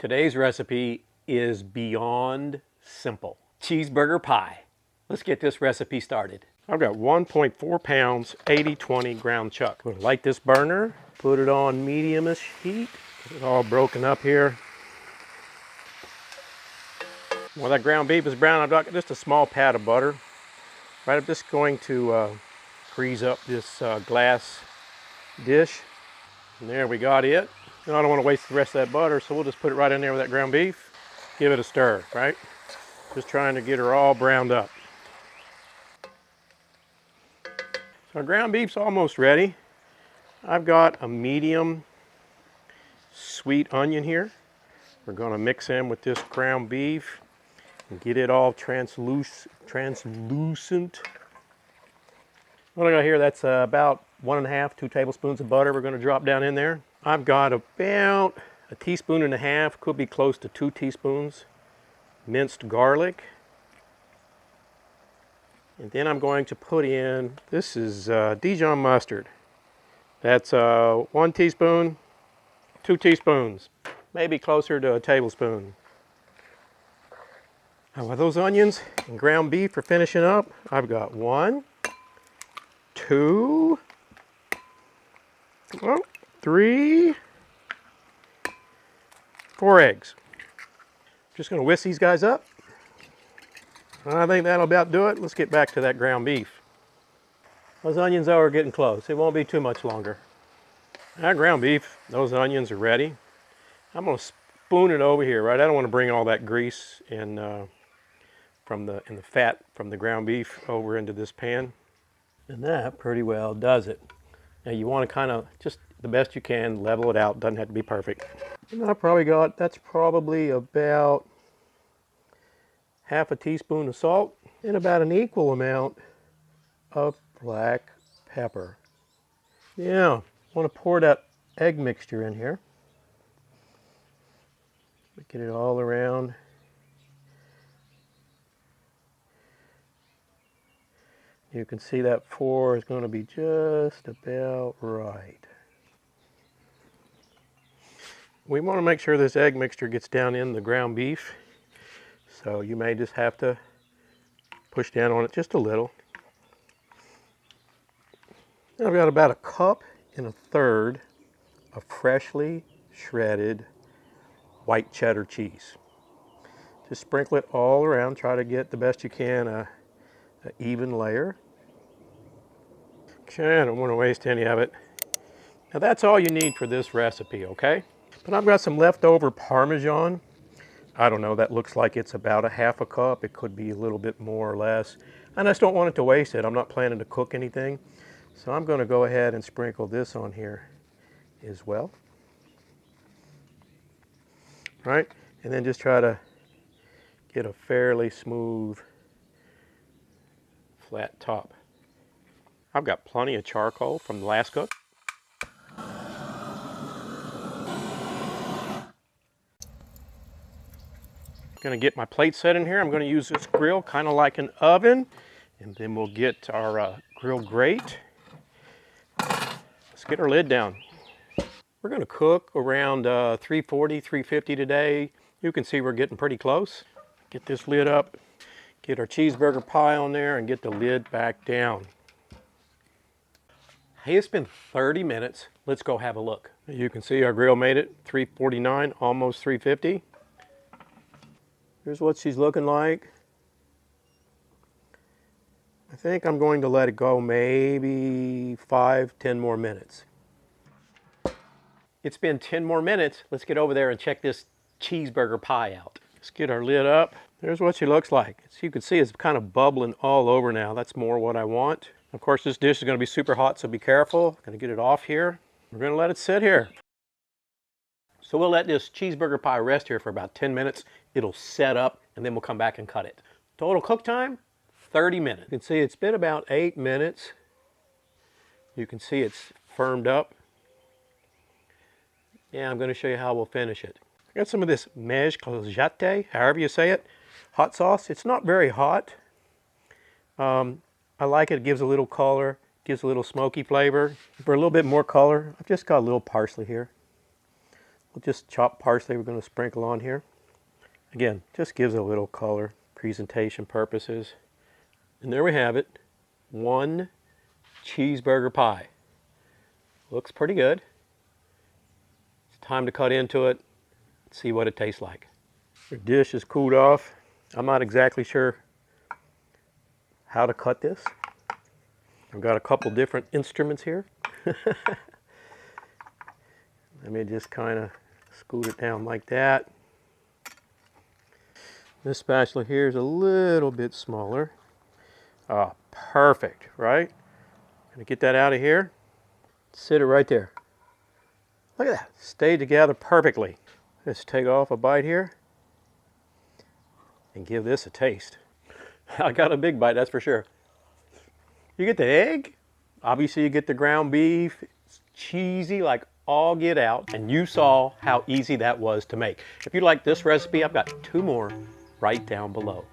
Today's recipe is beyond simple. Cheeseburger pie. Let's get this recipe started. I've got 1.4 pounds, 80/20 ground chuck. I'm gonna light this burner, put it on medium-ish heat. Get it all broken up here. While that ground beef is brown, I've got just a small pat of butter. Right, I'm just going to grease up this glass dish. And there we got it. Now I don't want to waste the rest of that butter, so we'll just put it right in there with that ground beef. Give it a stir, right? Just trying to get her all browned up. So our ground beef's almost ready. I've got a medium sweet onion here. We're going to mix in with this ground beef and get it all translucent. What I got here, that's about 1.5, 2 tablespoons of butter we're going to drop down in there. I've got about 1.5 teaspoons, could be close to 2 teaspoons, minced garlic. And then I'm going to put in, this is Dijon mustard. That's 1 teaspoon, 2 teaspoons, maybe closer to a tablespoon. Now with those onions and ground beef for finishing up, I've got 1, 2, 3, 4 eggs. Just going to whisk these guys up. I think that'll about do it. Let's get back to that ground beef. Those onions are getting close. It won't be too much longer. That ground beef, those onions are ready. I'm going to spoon it over here, right? I don't want to bring all that grease and the fat from the ground beef over into this pan. And that pretty well does it. Now you want to kind of, just the best you can, level it out. Doesn't have to be perfect. And I probably got, that's probably about 1/2 teaspoon of salt and about an equal amount of black pepper. Yeah, I want to pour that egg mixture in here. Get it all around. You can see that 4 is going to be just about right. We want to make sure this egg mixture gets down in the ground beef. So you may just have to push down on it just a little. Now I've got about 1 1/3 cups of freshly shredded white cheddar cheese. Just sprinkle it all around. Try to get the best you can an even layer. Okay, I don't want to waste any of it. Now that's all you need for this recipe, okay? But I've got some leftover Parmesan. I don't know, that looks like it's about 1/2 cup. It could be a little bit more or less. I just don't want it to waste it. I'm not planning to cook anything. So I'm going to go ahead and sprinkle this on here as well. Right? And then just try to get a fairly smooth, flat top. I've got plenty of charcoal from the last cook. Going to get my plate set in here. I'm going to use this grill kind of like an oven, and then we'll get our grill grate. Let's get our lid down. We're going to cook around 340, 350 today. You can see we're getting pretty close. Get this lid up, get our cheeseburger pie on there, and get the lid back down. Hey, it's been 30 minutes. Let's go have a look. You can see our grill made it, 349, almost 350. Here's what she's looking like. I think I'm going to let it go maybe 5-10 more minutes. It's been 10 more minutes. Let's get over there and check this cheeseburger pie out. Let's get our lid up. There's what she looks like. As you can see, it's kind of bubbling all over now. That's more what I want. Of course, this dish is going to be super hot, so be careful. I'm going to get it off here. We're going to let it sit here. So we'll let this cheeseburger pie rest here for about 10 minutes. It'll set up, and then we'll come back and cut it. Total cook time, 30 minutes. You can see it's been about 8 minutes. You can see it's firmed up. Yeah, I'm going to show you how we'll finish it. I got some of this mèche clochette, however you say it, hot sauce. It's not very hot. I like it. It gives a little color, gives a little smoky flavor. For a little bit more color, I've just got a little parsley here. Just chopped parsley we're going to sprinkle on here. Again, just gives a little color, presentation purposes. And there we have it, one cheeseburger pie. Looks pretty good. It's time to cut into it, see what it tastes like. The dish is cooled off. I'm not exactly sure how to cut this. I've got a couple different instruments here. Let me just kind of scoot it down like that. This spatula here is a little bit smaller. Ah, perfect, right? Gonna get that out of here. Sit it right there. Look at that, stayed together perfectly. Let's take off a bite here and give this a taste. I got a big bite, that's for sure. You get the egg, obviously you get the ground beef, it's cheesy like all get out, and you saw how easy that was to make. If you like this recipe, I've got 2 more right down below.